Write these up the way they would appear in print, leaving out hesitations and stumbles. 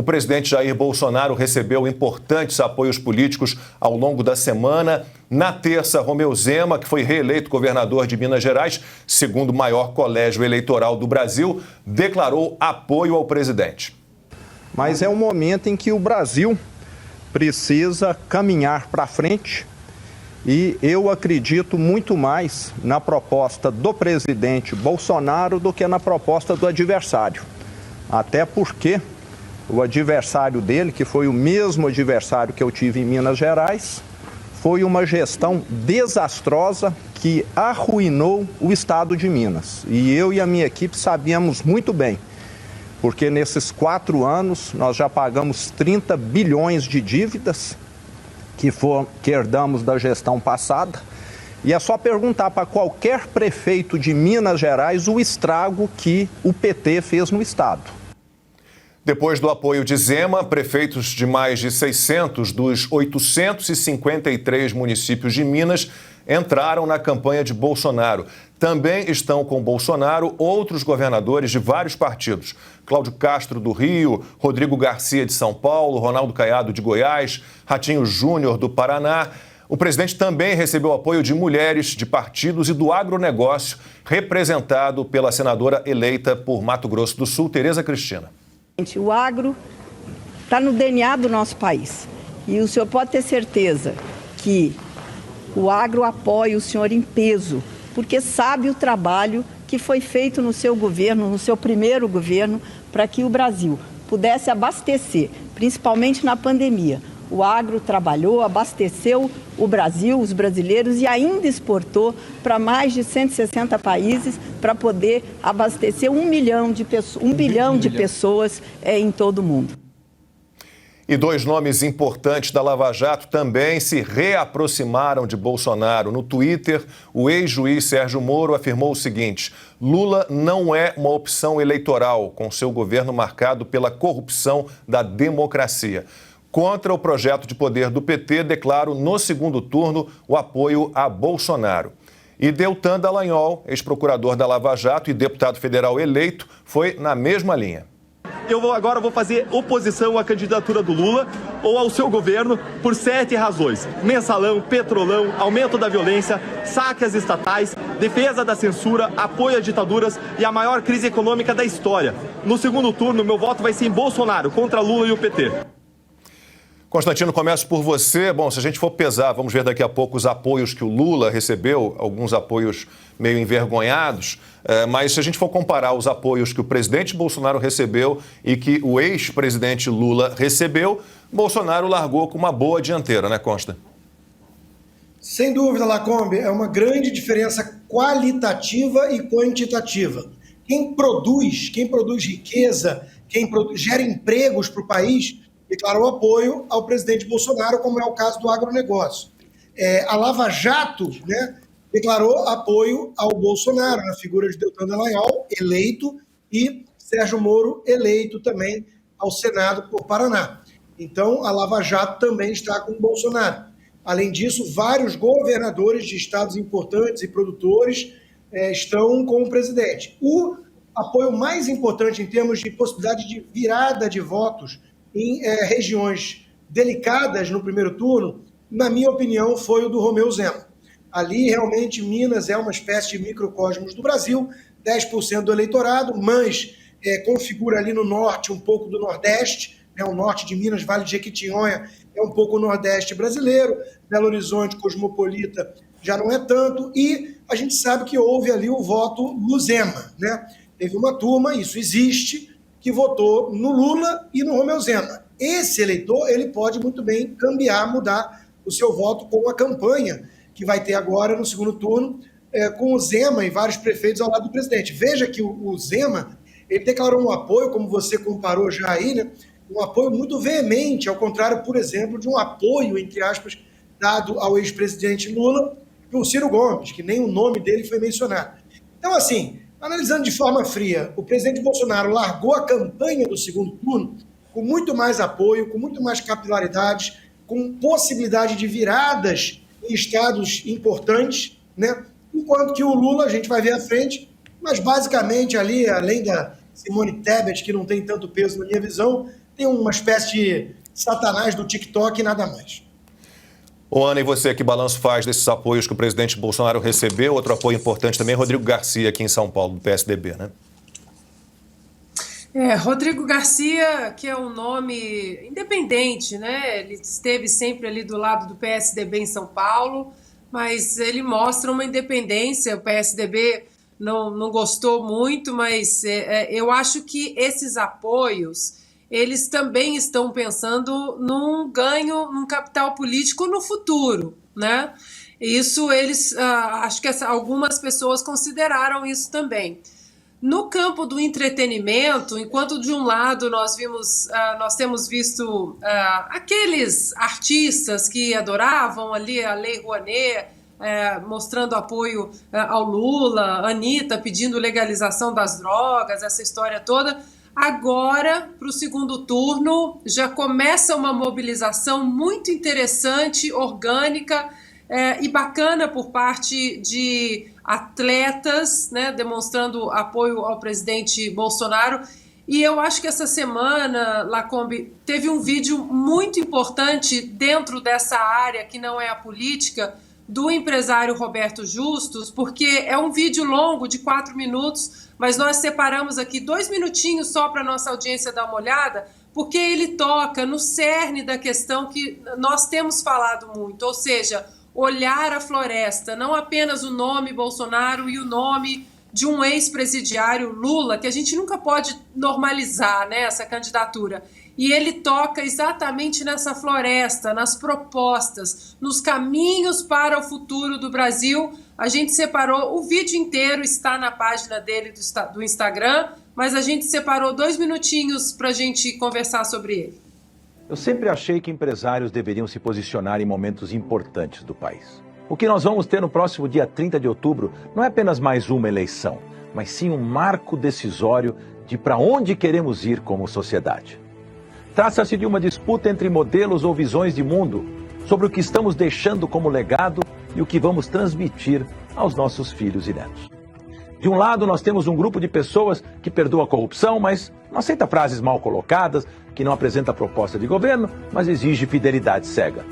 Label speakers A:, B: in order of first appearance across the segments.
A: presidente Jair Bolsonaro recebeu importantes apoios políticos ao longo da semana. Na terça, Romeu Zema, que foi reeleito governador de Minas Gerais, segundo o maior colégio eleitoral do Brasil, declarou apoio ao presidente.
B: Mas é um momento em que o Brasil precisa caminhar para frente e eu acredito muito mais na proposta do presidente Bolsonaro do que na proposta do adversário. Até porque o adversário dele, que foi o mesmo adversário que eu tive em Minas Gerais, foi uma gestão desastrosa que arruinou o estado de Minas. E eu e a minha equipe sabíamos muito bem, porque nesses 4 anos nós já pagamos 30 bilhões de dívidas que herdamos da gestão passada. E é só perguntar para qualquer prefeito de Minas Gerais o estrago que o PT fez no estado.
A: Depois do apoio de Zema, prefeitos de mais de 600 dos 853 municípios de Minas entraram na campanha de Bolsonaro. Também estão com Bolsonaro outros governadores de vários partidos. Cláudio Castro, do Rio, Rodrigo Garcia, de São Paulo, Ronaldo Caiado, de Goiás, Ratinho Júnior, do Paraná. O presidente também recebeu apoio de mulheres, de partidos e do agronegócio, representado pela senadora eleita por Mato Grosso do Sul, Tereza Cristina.
C: O agro está no DNA do nosso país e o senhor pode ter certeza que o agro apoia o senhor em peso, porque sabe o trabalho que foi feito no seu governo, no seu primeiro governo, para que o Brasil pudesse abastecer, principalmente na pandemia. O agro trabalhou, abasteceu o Brasil, os brasileiros e ainda exportou para mais de 160 países para poder abastecer 1 bilhão de pessoas em todo o mundo.
A: E 2 nomes importantes da Lava Jato também se reaproximaram de Bolsonaro. No Twitter, o ex-juiz Sérgio Moro afirmou o seguinte: Lula não é uma opção eleitoral, com seu governo marcado pela corrupção da democracia. Contra o projeto de poder do PT, declaro no segundo turno o apoio a Bolsonaro. E Deltan Dallagnol, ex-procurador da Lava Jato e deputado federal eleito, foi na mesma linha.
D: Eu agora vou fazer oposição à candidatura do Lula ou ao seu governo por 7 razões. Mensalão, petrolão, aumento da violência, saque às estatais, defesa da censura, apoio a ditaduras e a maior crise econômica da história. No segundo turno, meu voto vai ser em Bolsonaro, contra Lula e o PT.
A: Constantino, começo por você. Bom, se a gente for pesar, vamos ver daqui a pouco os apoios que o Lula recebeu, alguns apoios meio envergonhados, mas se a gente for comparar os apoios que o presidente Bolsonaro recebeu e que o ex-presidente Lula recebeu, Bolsonaro largou com uma boa dianteira, né, Consta?
E: Sem dúvida, Lacombe, é uma grande diferença qualitativa e quantitativa. Quem produz riqueza, gera empregos para o país, declarou apoio ao presidente Bolsonaro, como é o caso do agronegócio. A Lava Jato, declarou apoio ao Bolsonaro, na figura de Deltan Dallagnol, eleito, e Sérgio Moro, eleito também ao Senado por Paraná. Então, a Lava Jato também está com o Bolsonaro. Além disso, vários governadores de estados importantes e produtores estão com o presidente. O apoio mais importante em termos de possibilidade de virada de votos em regiões delicadas no primeiro turno, na minha opinião, foi o do Romeu Zema. Ali, realmente, Minas é uma espécie de microcosmos do Brasil, 10% do eleitorado, mas configura ali no norte um pouco do Nordeste, o norte de Minas, Vale de Jequitinhonha, é um pouco o Nordeste brasileiro, Belo Horizonte, cosmopolita, já não é tanto, e a gente sabe que houve ali o voto Luzema, Teve uma turma, isso existe, que votou no Lula e no Romeu Zema. Esse eleitor, ele pode muito bem cambiar, mudar o seu voto com a campanha que vai ter agora no segundo turno, com o Zema e vários prefeitos ao lado do presidente. Veja que o Zema, ele declarou um apoio, como você comparou já aí, um apoio muito veemente, ao contrário, por exemplo, de um apoio, entre aspas, dado ao ex-presidente Lula por Ciro Gomes, que nem o nome dele foi mencionado. Então, assim, analisando de forma fria, o presidente Bolsonaro largou a campanha do segundo turno com muito mais apoio, com muito mais capilaridade, com possibilidade de viradas em estados importantes, enquanto que o Lula, a gente vai ver à frente, mas basicamente ali, além da Simone Tebet, que não tem tanto peso na minha visão, tem uma espécie de satanás do TikTok e nada mais.
A: Ô, Ana, e você, que balanço faz desses apoios que o presidente Bolsonaro recebeu? Outro apoio importante também é Rodrigo Garcia, aqui em São Paulo, do PSDB, né?
F: Rodrigo Garcia, que é um nome independente, né? Ele esteve sempre ali do lado do PSDB em São Paulo, mas ele mostra uma independência. O PSDB não gostou muito, mas eu acho que esses apoios, eles também estão pensando num ganho, num capital político no futuro, né? Isso eles, acho que algumas pessoas consideraram isso também. No campo do entretenimento, enquanto de um lado nós temos visto aqueles artistas que adoravam ali a Lei Rouanet, mostrando apoio ao Lula, Anitta pedindo legalização das drogas, essa história toda. Agora, para o segundo turno, já começa uma mobilização muito interessante, orgânica e bacana por parte de atletas, né, demonstrando apoio ao presidente Bolsonaro. E eu acho que essa semana, Lacombe, teve um vídeo muito importante dentro dessa área que não é a política, do empresário Roberto Justus, porque é um vídeo longo de 4 minutos, mas nós separamos aqui 2 minutinhos só para a nossa audiência dar uma olhada, porque ele toca no cerne da questão que nós temos falado muito, ou seja, olhar a floresta, não apenas o nome Bolsonaro e o nome de um ex-presidiário, Lula, que a gente nunca pode normalizar, né, essa candidatura. E ele toca exatamente nessa floresta, nas propostas, nos caminhos para o futuro do Brasil. A gente separou, o vídeo inteiro está na página dele do Instagram, mas a gente separou 2 minutinhos para a gente conversar sobre ele.
G: Eu sempre achei que empresários deveriam se posicionar em momentos importantes do país. O que nós vamos ter no próximo dia 30 de outubro não é apenas mais uma eleição, mas sim um marco decisório de para onde queremos ir como sociedade. Trata-se de uma disputa entre modelos ou visões de mundo sobre o que estamos deixando como legado e o que vamos transmitir aos nossos filhos e netos. De um lado, nós temos um grupo de pessoas que perdoa a corrupção, mas não aceita frases mal colocadas, que não apresenta proposta de governo, mas exige fidelidade cega.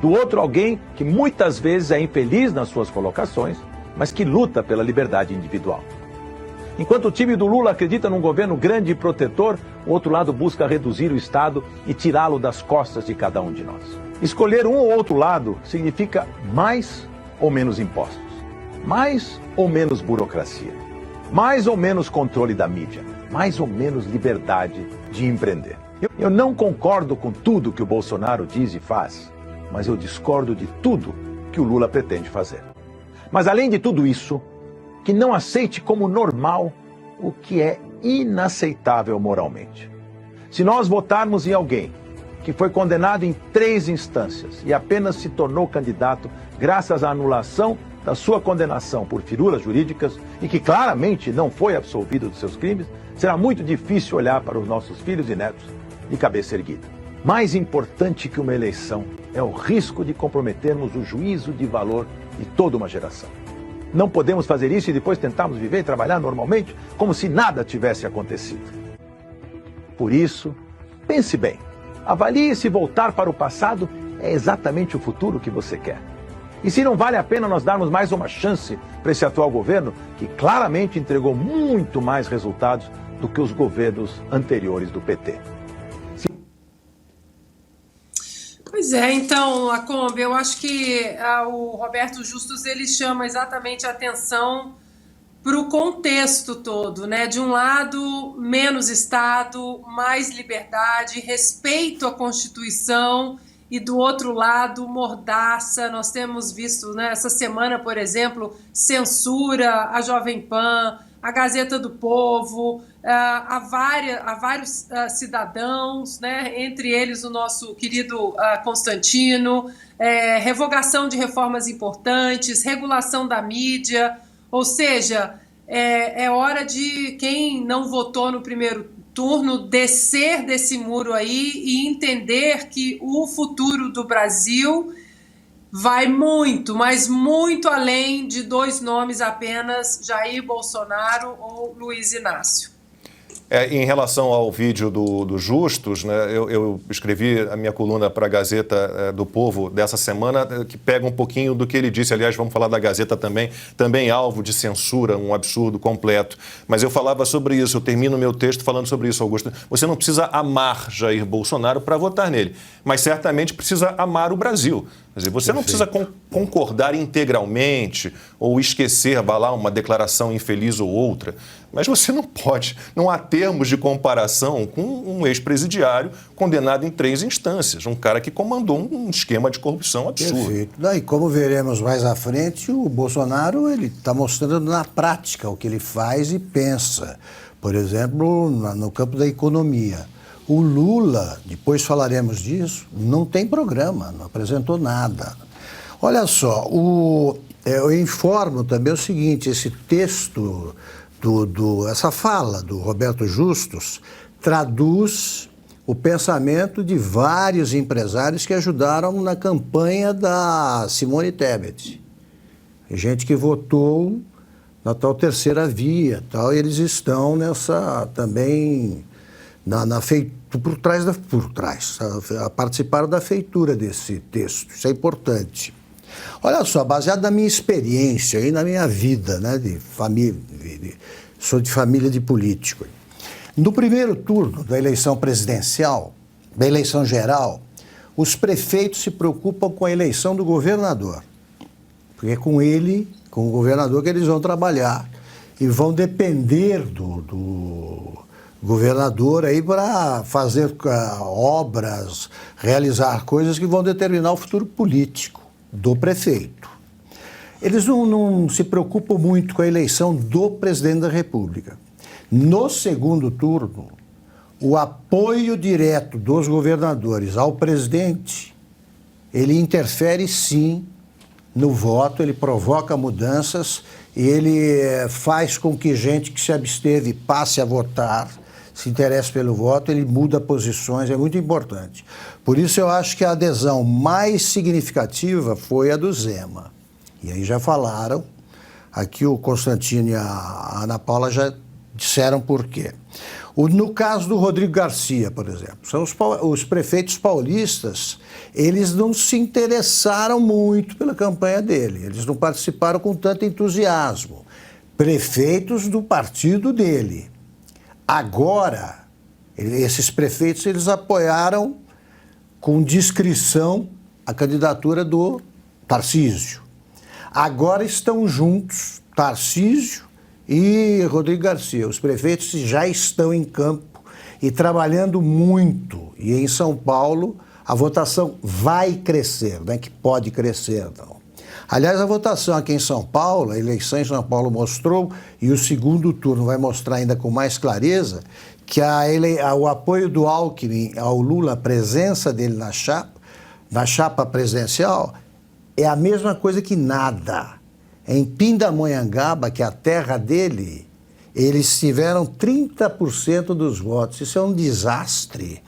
G: Do outro, alguém que muitas vezes é infeliz nas suas colocações, mas que luta pela liberdade individual. Enquanto o time do Lula acredita num governo grande e protetor, o outro lado busca reduzir o Estado e tirá-lo das costas de cada um de nós. Escolher um ou outro lado significa mais ou menos impostos, mais ou menos burocracia, mais ou menos controle da mídia, mais ou menos liberdade de empreender. Eu não concordo com tudo que o Bolsonaro diz e faz, mas eu discordo de tudo que o Lula pretende fazer. Mas além de tudo isso, que não aceite como normal o que é inaceitável moralmente. Se nós votarmos em alguém que foi condenado em 3 instâncias e apenas se tornou candidato graças à anulação da sua condenação por firulas jurídicas e que claramente não foi absolvido dos seus crimes, será muito difícil olhar para os nossos filhos e netos de cabeça erguida. Mais importante que uma eleição é o risco de comprometermos o juízo de valor de toda uma geração. Não podemos fazer isso e depois tentarmos viver e trabalhar normalmente como se nada tivesse acontecido. Por isso, pense bem. Avalie se voltar para o passado é exatamente o futuro que você quer. E se não vale a pena nós darmos mais uma chance para esse atual governo, que claramente entregou muito mais resultados do que os governos anteriores do PT.
F: Pois é, então, Lacombe, eu acho que o Roberto Justus ele chama exatamente a atenção para o contexto todo, né? De um lado, menos Estado, mais liberdade, respeito à Constituição, e do outro lado, mordaça. Nós temos visto, né, essa semana, por exemplo, censura a Jovem Pan, a Gazeta do Povo, a vários cidadãos, né, entre eles o nosso querido Constantino, revogação de reformas importantes, regulação da mídia, ou seja, é hora de quem não votou no primeiro turno descer desse muro aí e entender que o futuro do Brasil vai muito, mas muito além de 2 nomes apenas, Jair Bolsonaro ou Luiz Inácio.
A: Em relação ao vídeo do Justus, né, eu escrevi a minha coluna para a Gazeta do Povo dessa semana, que pega um pouquinho do que ele disse. Aliás, vamos falar da Gazeta também alvo de censura, um absurdo completo. Mas eu falava sobre isso, eu termino meu texto falando sobre isso, Augusto. Você não precisa amar Jair Bolsonaro para votar nele, mas certamente precisa amar o Brasil. Quer dizer, você não precisa concordar integralmente ou esquecer, vai lá, uma declaração infeliz ou outra, mas você não pode, não há termos de comparação com um ex-presidiário condenado em 3 instâncias, um cara que comandou um esquema de corrupção absurdo.
H: Perfeito. Daí, como veremos mais à frente, o Bolsonaro ele está mostrando na prática o que ele faz e pensa. Por exemplo, no campo da economia. O Lula, depois falaremos disso, não tem programa, não apresentou nada. Olha só, eu informo também o seguinte, esse texto, essa fala do Roberto Justus, traduz o pensamento de vários empresários que ajudaram na campanha da Simone Tebet. Gente que votou na tal terceira via, tal, e eles estão nessa também... participaram da feitura desse texto, isso é importante. Olha só, baseado na minha experiência e na minha vida, né, de família, sou de família de político. No primeiro turno da eleição presidencial, da eleição geral, os prefeitos se preocupam com a eleição do governador, porque é com ele, com o governador, que eles vão trabalhar e vão depender do governador aí para fazer obras, realizar coisas que vão determinar o futuro político do prefeito. Eles não se preocupam muito com a eleição do presidente da República. No segundo turno, o apoio direto dos governadores ao presidente, ele interfere sim no voto, ele provoca mudanças e ele faz com que gente que se absteve passe a votar, se interessa pelo voto, ele muda posições, é muito importante. Por isso eu acho que a adesão mais significativa foi a do Zema. E aí já falaram, aqui o Constantino e a Ana Paula já disseram por quê. No caso do Rodrigo Garcia, por exemplo, são os prefeitos paulistas, eles não se interessaram muito pela campanha dele, eles não participaram com tanto entusiasmo. Prefeitos do partido dele. Agora, esses prefeitos, eles apoiaram com discrição a candidatura do Tarcísio. Agora estão juntos, Tarcísio e Rodrigo Garcia. Os prefeitos já estão em campo e trabalhando muito. E em São Paulo, a votação vai crescer, não é que pode crescer, não. Aliás, a votação aqui em São Paulo, a eleição em São Paulo mostrou, e o segundo turno vai mostrar ainda com mais clareza, que o apoio do Alckmin ao Lula, a presença dele na chapa presidencial, é a mesma coisa que nada. Em Pindamonhangaba, que é a terra dele, eles tiveram 30% dos votos. Isso é um desastre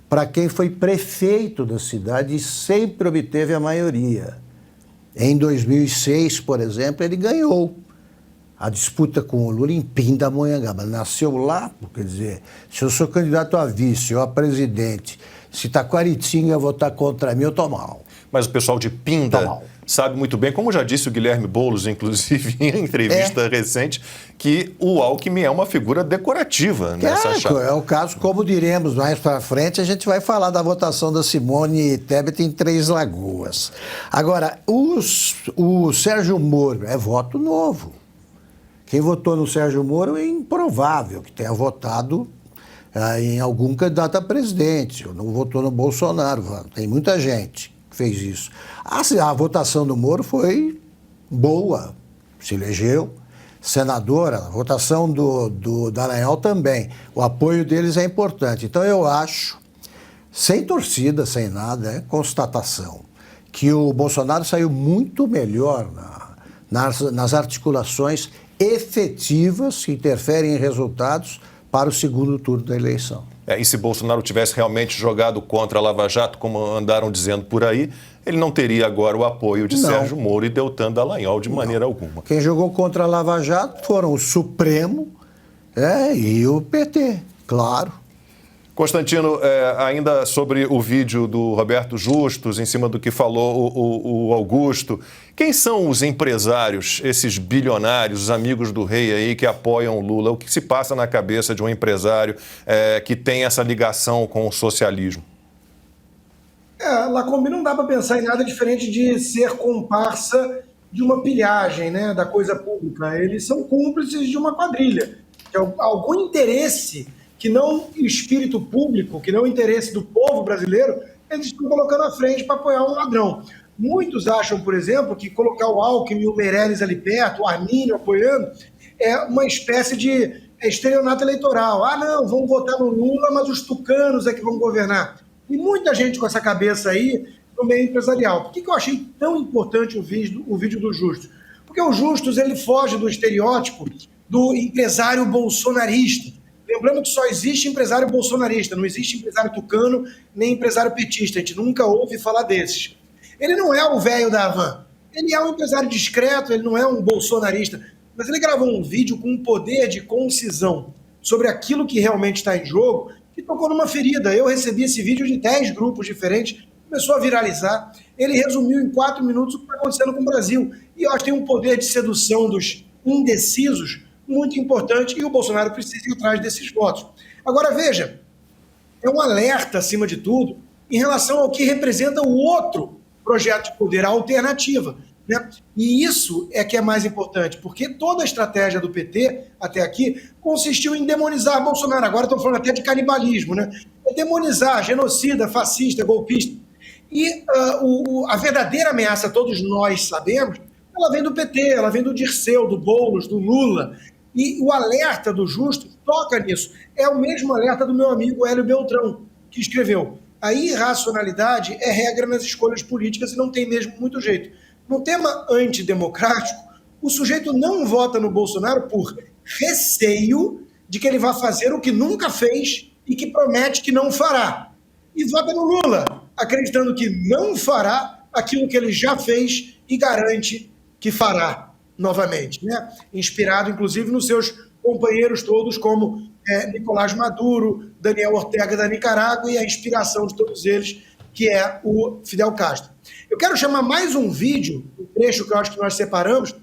H: para quem foi prefeito da cidade e sempre obteve a maioria. Em 2006, por exemplo, ele ganhou a disputa com o Lula em Pindamonhangaba. Nasceu lá, quer dizer, se eu sou candidato a vice ou a presidente, se Taquaritinga votar contra mim, eu tô mal.
A: Mas o pessoal de Pinda sabe muito bem, como já disse o Guilherme Boulos, inclusive, em entrevista recente, que o Alckmin é uma figura decorativa nessa chapa.
H: É o caso, como diremos mais para frente, a gente vai falar da votação da Simone Tebet em Três Lagoas. Agora, o Sérgio Moro é voto novo. Quem votou no Sérgio Moro é improvável que tenha votado em algum candidato a presidente, ou não votou no Bolsonaro. Tem muita gente que fez isso. A votação do Moro foi boa, se elegeu. Senadora, a votação do Dallagnol também. O apoio deles é importante. Então eu acho, sem torcida, sem nada, é constatação, que o Bolsonaro saiu muito melhor nas articulações efetivas que interferem em resultados para o segundo turno da eleição.
A: E se Bolsonaro tivesse realmente jogado contra a Lava Jato, como andaram dizendo por aí, ele não teria agora o apoio de Sérgio Moro e Deltan Dallagnol de maneira alguma.
H: Quem jogou contra a Lava Jato foram o Supremo E o PT, claro.
A: Constantino, ainda sobre o vídeo do Roberto Justus, em cima do que falou o Augusto, quem são os empresários, esses bilionários, os amigos do rei aí que apoiam o Lula? O que se passa na cabeça de um empresário que tem essa ligação com o socialismo?
E: Lacombe, não dá para pensar em nada diferente de ser comparsa de uma pilhagem, né, da coisa pública. Eles são cúmplices de uma quadrilha. Algum interesse que não espírito público, que não interesse do povo brasileiro, eles estão colocando à frente para apoiar um ladrão. Muitos acham, por exemplo, que colocar o Alckmin e o Meirelles ali perto, o Arminio apoiando, é uma espécie de estelionato eleitoral. Não, vão votar no Lula, mas os tucanos é que vão governar. E muita gente com essa cabeça aí no meio empresarial. Por que eu achei tão importante o vídeo do Justus? Porque o Justus ele foge do estereótipo do empresário bolsonarista. Lembrando que só existe empresário bolsonarista, não existe empresário tucano, nem empresário petista. A gente nunca ouve falar desses. Ele não é o velho da Havan. Ele é um empresário discreto, ele não é um bolsonarista. Mas ele gravou um vídeo com um poder de concisão sobre aquilo que realmente está em jogo, que tocou numa ferida. Eu recebi esse vídeo de 10 grupos diferentes, começou a viralizar. Ele resumiu em 4 minutos o que está acontecendo com o Brasil. E eu acho que tem um poder de sedução dos indecisos muito importante, e o Bolsonaro precisa ir atrás desses votos. Agora, veja, é um alerta, acima de tudo, em relação ao que representa o outro projeto de poder, a alternativa, né? E isso é que é mais importante, porque toda a estratégia do PT, até aqui, consistiu em demonizar Bolsonaro. Agora estão falando até de canibalismo, né? É demonizar, genocida, fascista, golpista. E a verdadeira ameaça, todos nós sabemos, ela vem do PT, ela vem do Dirceu, do Boulos, do Lula. E o alerta do Justus toca nisso. É o mesmo alerta do meu amigo Hélio Beltrão, que escreveu: a irracionalidade é regra nas escolhas políticas e não tem mesmo muito jeito. No tema antidemocrático, o sujeito não vota no Bolsonaro por receio de que ele vai fazer o que nunca fez e que promete que não fará. E vota no Lula, acreditando que não fará aquilo que ele já fez e garante que fará novamente, né? Inspirado, inclusive, nos seus companheiros todos, como Nicolás Maduro, Daniel Ortega da Nicarágua e a inspiração de todos eles, que é o Fidel Castro. Eu quero chamar mais um vídeo, um trecho que eu acho que nós separamos,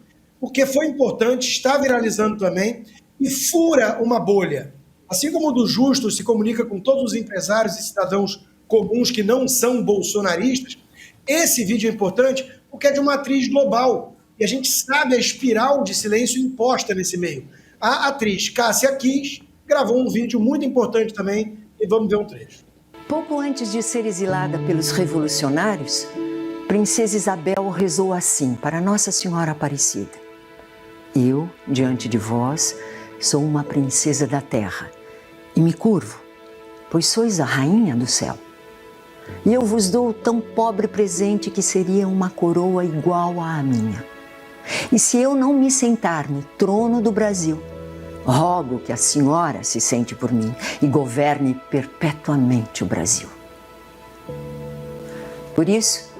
E: porque foi importante, está viralizando também, e fura uma bolha. Assim como o do Justus se comunica com todos os empresários e cidadãos comuns que não são bolsonaristas, esse vídeo é importante porque é de uma atriz global, e a gente sabe a espiral de silêncio imposta nesse meio. A atriz Cássia Kiss gravou um vídeo muito importante também, e vamos ver um trecho.
I: Pouco antes de ser exilada pelos revolucionários, Princesa Isabel rezou assim para Nossa Senhora Aparecida: eu, diante de vós, sou uma princesa da terra, e me curvo, pois sois a rainha do céu. E eu vos dou tão pobre presente que seria uma coroa igual à minha. E se eu não me sentar no trono do Brasil, rogo que a senhora se sente por mim e governe perpetuamente o Brasil. Por isso,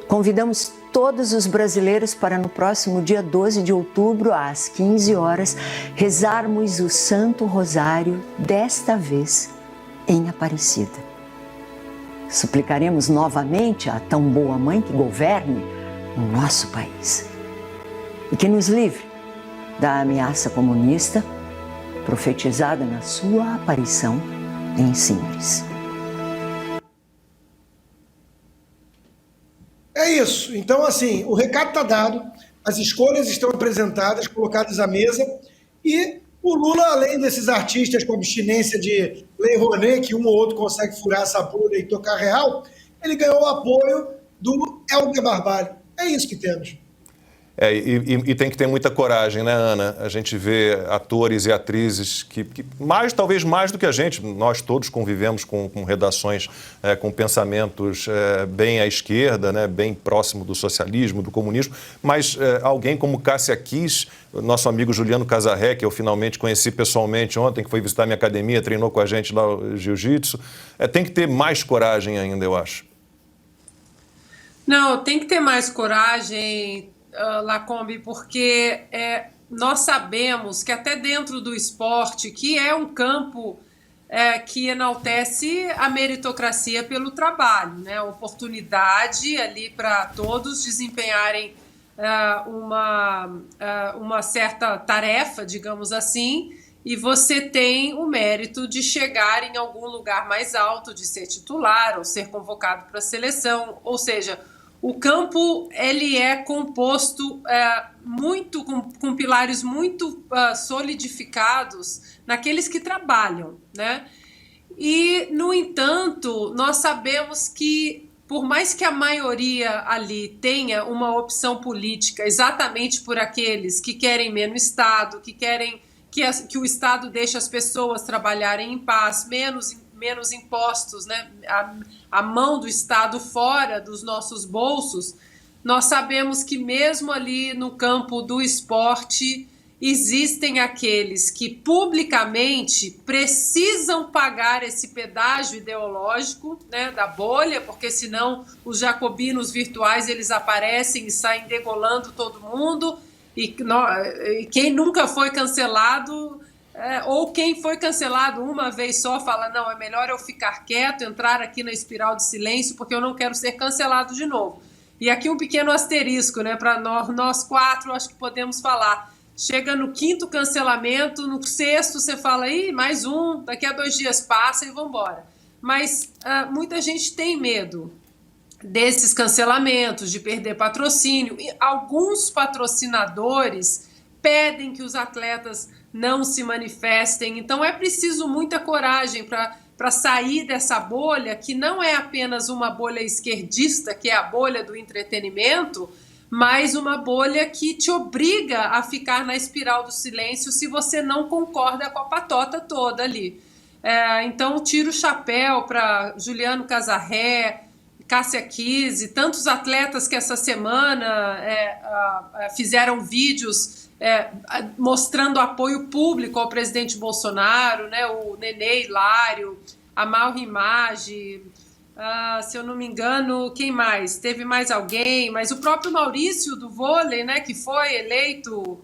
I: convidamos todos os brasileiros para no próximo dia 12 de outubro, às 15 horas, rezarmos o Santo Rosário, desta vez em Aparecida. Suplicaremos novamente a tão boa mãe que governe o nosso país e que nos livre da ameaça comunista profetizada na sua aparição em Simples.
E: É isso. Então, assim, o recado está dado, as escolhas estão apresentadas, colocadas à mesa, e o Lula, além desses artistas com abstinência de Lei Rouanet, que um ou outro consegue furar essa bolha e tocar real, ele ganhou o apoio do Helder Barbalho. É isso que temos.
A: E tem que ter muita coragem, né, Ana? A gente vê atores e atrizes que talvez mais do que a gente, nós todos convivemos com redações, com pensamentos bem à esquerda, né, bem próximo do socialismo, do comunismo, mas alguém como Cássia Kiss, nosso amigo Juliano Casarré, que eu finalmente conheci pessoalmente ontem, que foi visitar minha academia, treinou com a gente lá o jiu-jitsu, tem que ter mais coragem ainda, eu acho.
F: Não, tem que ter mais coragem, Lacombe, porque nós sabemos que até dentro do esporte, que é um campo que enaltece a meritocracia pelo trabalho, né? A oportunidade ali para todos desempenharem uma certa tarefa, digamos assim, e você tem o mérito de chegar em algum lugar mais alto, de ser titular ou ser convocado para a seleção. Ou seja, o campo ele é composto muito com pilares muito solidificados naqueles que trabalham, né? E, no entanto, nós sabemos que, por mais que a maioria ali tenha uma opção política exatamente por aqueles que querem menos Estado, que querem que o Estado deixe as pessoas trabalharem em paz, menos impostos, né? A mão do Estado fora dos nossos bolsos, nós sabemos que mesmo ali no campo do esporte existem aqueles que publicamente precisam pagar esse pedágio ideológico, né, da bolha, porque senão os jacobinos virtuais eles aparecem e saem degolando todo mundo, e quem nunca foi cancelado, ou quem foi cancelado uma vez só, fala, não, é melhor eu ficar quieto, entrar aqui na espiral de silêncio, porque eu não quero ser cancelado de novo. E aqui um pequeno asterisco, né, para nós quatro, acho que podemos falar. Chega no 5º cancelamento, no 6º você fala, ih, mais um, daqui a 2 dias passa e vamos embora. Mas muita gente tem medo desses cancelamentos, de perder patrocínio. E alguns patrocinadores pedem que os atletas não se manifestem. Então é preciso muita coragem para sair dessa bolha, que não é apenas uma bolha esquerdista, que é a bolha do entretenimento, mas uma bolha que te obriga a ficar na espiral do silêncio se você não concorda com a patota toda ali. Então, tiro o chapéu para Juliano Casarré, Cássia Kise, tantos atletas que essa semana fizeram vídeos mostrando apoio público ao presidente Bolsonaro, né? O Nenê Hilário, a Mauro Image, se eu não me engano, quem mais? Teve mais alguém, mas o próprio Maurício do vôlei, né, que foi eleito,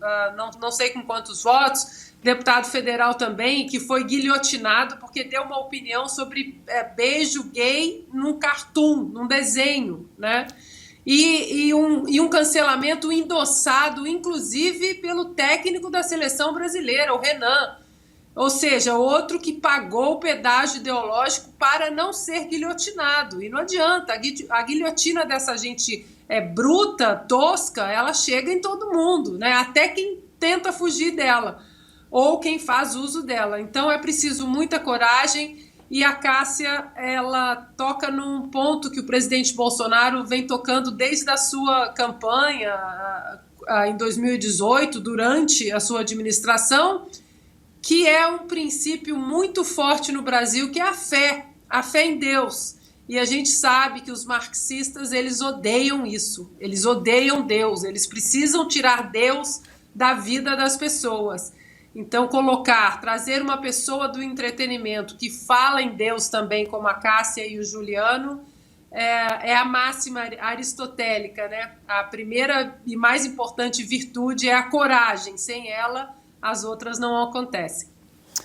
F: não sei com quantos votos, deputado federal também, que foi guilhotinado porque deu uma opinião sobre beijo gay num cartoon, num desenho, né? E um cancelamento endossado, inclusive, pelo técnico da seleção brasileira, o Renan. Ou seja, outro que pagou o pedágio ideológico para não ser guilhotinado. E não adianta, a guilhotina dessa gente bruta, tosca, ela chega em todo mundo, né? Até quem tenta fugir dela, ou quem faz uso dela. Então é preciso muita coragem, e a Cássia, ela toca num ponto que o presidente Bolsonaro vem tocando desde a sua campanha em 2018, durante a sua administração, que é um princípio muito forte no Brasil, que é a fé em Deus. E a gente sabe que os marxistas, eles odeiam isso, eles odeiam Deus, eles precisam tirar Deus da vida das pessoas. Então, trazer uma pessoa do entretenimento que fala em Deus também, como a Cássia e o Juliano, é a máxima aristotélica, né? A primeira e mais importante virtude é a coragem, sem ela as outras não acontecem.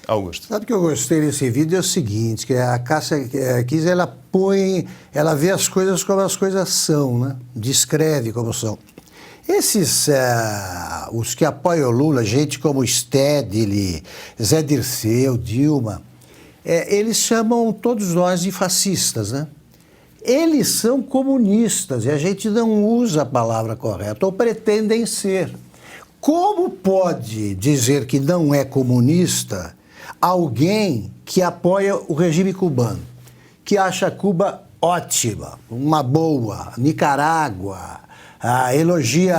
A: Augusto.
H: Sabe o que eu gostei desse vídeo? É o seguinte, que a Cássia Kise, ela vê as coisas como as coisas são, né? Descreve como são. Esses, os que apoiam o Lula, gente como Stedley, Zé Dirceu, Dilma, eles chamam todos nós de fascistas, né? Eles são comunistas e a gente não usa a palavra correta, ou pretendem ser. Como pode dizer que não é comunista alguém que apoia o regime cubano, que acha Cuba ótima, uma boa, Nicarágua, elogia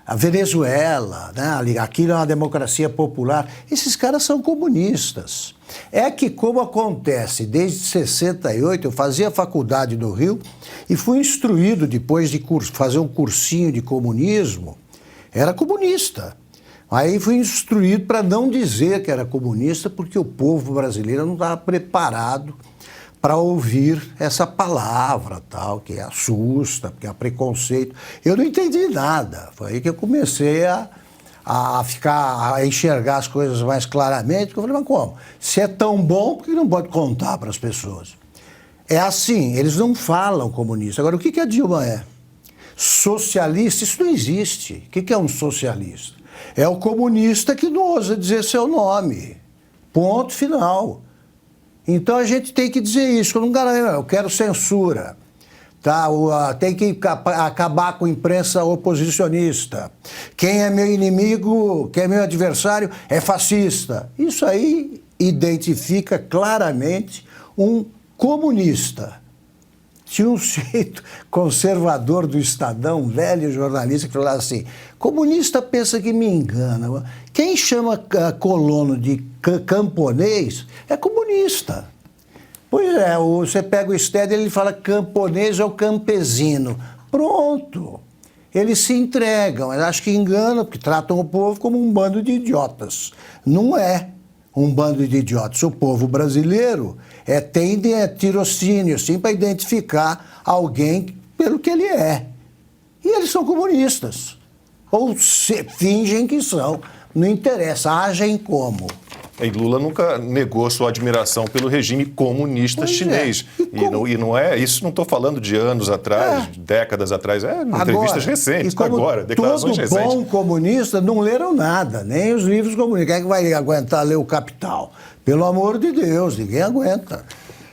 H: a Venezuela, né? Aquilo é uma democracia popular? Esses caras são comunistas. É que, como acontece desde 68, eu fazia faculdade no Rio e fui instruído, depois de fazer um cursinho de comunismo, era comunista. Aí fui instruído para não dizer que era comunista, porque o povo brasileiro não estava preparado para ouvir essa palavra, tal, que assusta, que é preconceito. Eu não entendi nada. Foi aí que eu comecei a a enxergar as coisas mais claramente. Eu falei, mas como? Se é tão bom, por que não pode contar para as pessoas? É assim, eles não falam comunista. Agora, o que a Dilma é? Socialista? Isso não existe. O que é um socialista? É o comunista que não ousa dizer seu nome. Ponto final. Então a gente tem que dizer isso. Quando um cara, eu quero censura. Tá? Tem que acabar com a imprensa oposicionista. Quem é meu inimigo, quem é meu adversário, é fascista. Isso aí identifica claramente um comunista. Tinha um jeito conservador do Estadão, um velho jornalista, que falava assim, comunista pensa que me engana. Quem chama colono de camponês é comunista. Pois é, você pega o Stedley, ele fala camponês ou campesino. Pronto. Eles se entregam, mas acho que enganam, porque tratam o povo como um bando de idiotas. Não é um bando de idiotas. O povo brasileiro tem tirocínio, sim, para identificar alguém pelo que ele é. E eles são comunistas. Ou fingem que são. Não interessa, agem como.
A: E Lula nunca negou sua admiração pelo regime comunista chinês. E não é, isso não estou falando de anos atrás, décadas atrás, entrevistas recentes, agora, declarações recentes.
H: Todo bom comunista não leram nada, nem os livros comunistas. Quem é que vai aguentar ler o Capital? Pelo amor de Deus, ninguém aguenta.